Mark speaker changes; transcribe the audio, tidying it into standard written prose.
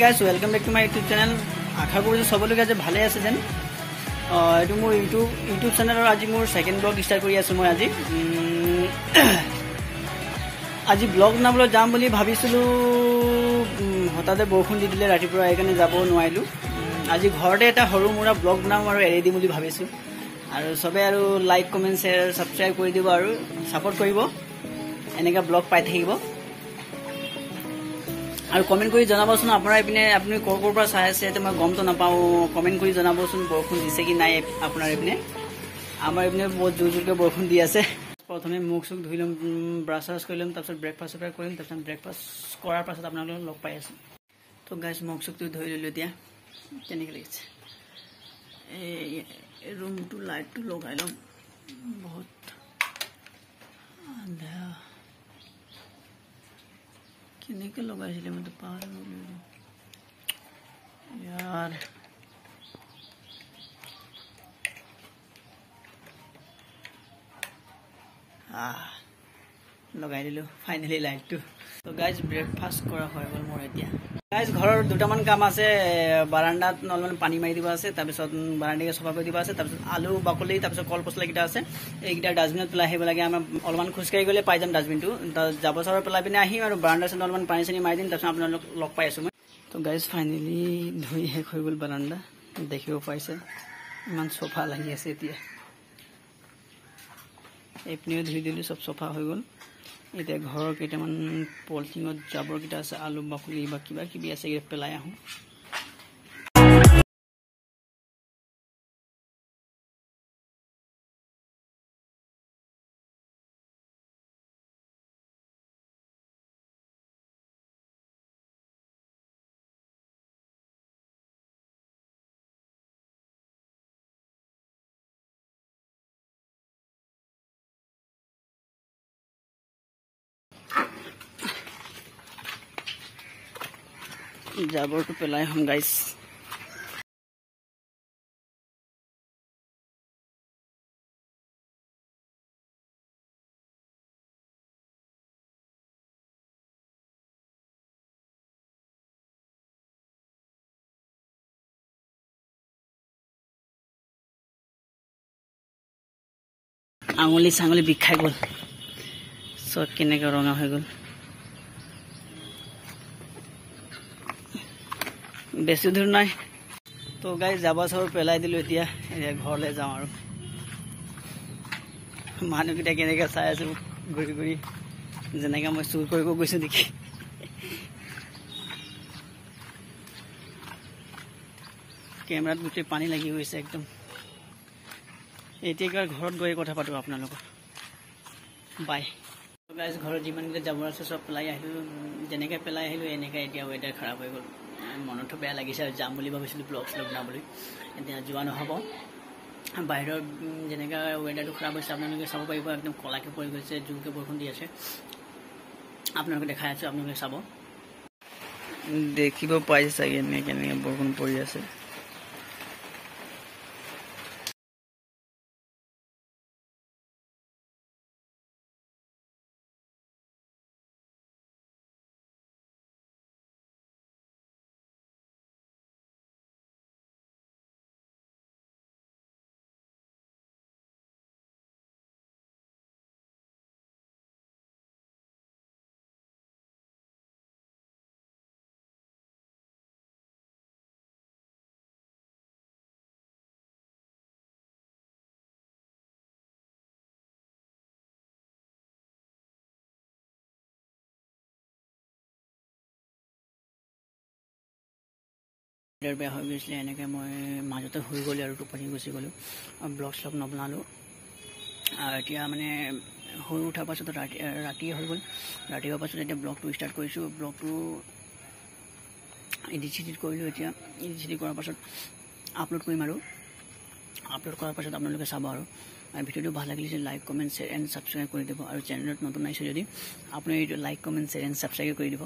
Speaker 1: Guys welcome back to my YouTube channel. আশা কৰোঁ সকলোকে আজি ভালে আছে যেন। এইটো মোৰ ইউটিউব চেনেলৰ আজি মোৰ সেকেন্ড ব্লগ ষ্টাৰ্ট কৰি আছোঁ। মই আজি ব্লগ বনাবলৈ যাম বুলি ভাবিছিলোঁ, হঠাতে বৰষুণ দি দিলে ৰাতিপুৱা, সেইকাৰণে যাব নোৱাৰিলোঁ। আজি ঘৰতে এটা সৰু মুৰা ব্লগ বনাম আৰু এৰি দিম বুলি ভাবিছোঁ। আৰু চবে আৰু লাইক কমেণ্ট শ্বেয়াৰ ছাবস্ক্ৰাইব কৰি দিব আৰু ছাপোৰ্ট কৰিব, এনেকৈ ব্লগ পাই থাকিব। আৰু কমেণ্ট কৰি জনাবচোন আপোনাৰ এইপিনে আপুনি ক'ৰ পৰা চাই আছে, মই গমটো নাপাওঁ। কমেণ্ট কৰি জনাবচোন বৰষুণ দিছে কি নাই আপোনাৰ এইপিনে। আমাৰ এইপিনে বহুত জোৰ জোৰকৈ বৰষুণ দি আছে। প্ৰথমে মুখ চুখ ধুই ল'ম, ব্ৰাছ চ্ৰাছ কৰি ল'ম, তাৰপিছত ব্ৰেকফাষ্ট কৰিম। তাৰপিছত ব্ৰেকফাষ্ট কৰাৰ পাছত আপোনালোকক লগ পাই আছোঁ। তো গাইজ মুখ চুখটো ধুই ল'লোঁ। এতিয়া কেনেকৈ লাগিছে এই ৰুমটো, লাইটটো লগাই ল'ম। বহুত কেনেকৈ লগাইছিলে মইতো পাহৰি গ'লোঁ ইয়াৰ। লগাই দিলোঁ ফাইনেলি লাইটটো। তো গাইজ ব্ৰেকফাষ্ট কৰা হৈ গ'ল মোৰ এতিয়া। গাইজ ঘৰৰ দুটামান কাম আছে। বাৰাণ্ডাত অলপমান পানী মাৰি দিব আছে, তাৰপিছত বাৰাণ্ডাকে চফা কৰি দিব আছে, তাৰপিছত আলু বাকলি, তাৰপিছত কল পচলাকেইটা আছে, এইকেইটা ডাষ্টবিনত পেলাই আহিব লাগে। আমাৰ অলপমান খোজকাঢ়ি গ'লে পাই যাম ডাষ্টবিনটো। জাবৰ চাবৰ পেলাই পিনে আহিম আৰু বাৰাণ্ডা চাণ্ডা অলপমান পানী চানী মাৰি দিম। তাৰপিছত আপোনালোক লগ পাই আছোঁ মই। তো গাইজ ফাইনেলি ধুই শেষ হৈ গ'ল বাৰাণ্ডা, দেখিব পাইছে ইমান চফা লাগি আছে এতিয়া। এইপিনেও ধুই দিলোঁ, চব চফা হৈ গ'ল। এতিয়া ঘৰৰ কেইটামান পলিথিনত জাবৰকেইটা আছে, আলু বাকলি বা কিবা কিবি আছে, এইকেইটা পেলাই আহোঁ। জাবৰটো পেলাই আহোঁ গাইজ। আঙুলি চাঙুলি বিষাই গ'ল, চব কেনেকৈ ৰঙা হৈ গ'ল। বেছি দূৰ নাই। তো গাইজ জাবৰ চাবৰ পেলাই দিলোঁ। এতিয়া ঘৰলৈ যাওঁ আৰু। মানুহকেইটা কেনেকৈ চাই আছোঁ ঘূৰি ঘূৰি, যেনেকৈ মই চুৰ কৰিব গৈছোঁ নেকি। কেমেৰাত গোটেই পানী লাগি গৈছে একদম। এতিয়া ঘৰত গৈ কথা পাতোঁ আপোনালোকৰ। বাই। গাইজ ঘৰত যিমানকেইটা জাবৰ আছে চব পেলাই আহিলোঁ। যেনেকৈ পেলাই আহিলোঁ এনেকৈ এতিয়া ৱেডাৰ খাৰাপ হৈ গ'ল। মনতো বেয়া লাগিছে আৰু যাম বুলি ভাবিছিলোঁ ব্লগ শ্লগ বনাবলৈ, এতিয়া যোৱা নহ'ব। বাহিৰৰ যেনেকৈ ৱেডাৰটো খাৰাপ হৈছে আপোনালোকে চাব পাৰিব, একদম ক'লাকৈ পৰি গৈছে, জোৰকৈ বৰষুণ দি আছে। আপোনালোকে দেখাই আছোঁ, আপোনালোকে চাব, দেখিব পাইছে চাগে এনেকৈ কেনেকৈ বৰষুণ পৰি আছে। বেয়া হৈ গৈছিলে, এনেকৈ মই মাজতে শুই গ'লোঁ আৰু টোপনি গুচি গ'লোঁ, ব্লগ শ্লগ নবনালোঁ। আৰু এতিয়া মানে শুই উঠাৰ পাছত ৰাতিয়ে হৈ গ'ল। ৰাতি হোৱাৰ পাছত এতিয়া ব্লগটো ষ্টাৰ্ট কৰিছোঁ। ব্লগটো এডিট চেডিট কৰিলোঁ। এতিয়া এডিট চেডিট কৰাৰ পাছত আপলোড কৰিম আৰু আপলোড কৰাৰ পাছত আপোনালোকে চাব। আৰু ভিডিঅ'টো ভাল লাগিলে like comment share and subscribe কৰি দিব। আৰু চেনেলত নতুন আহিছে যদি আপুনি like comment share and subscribe কৰি দিব।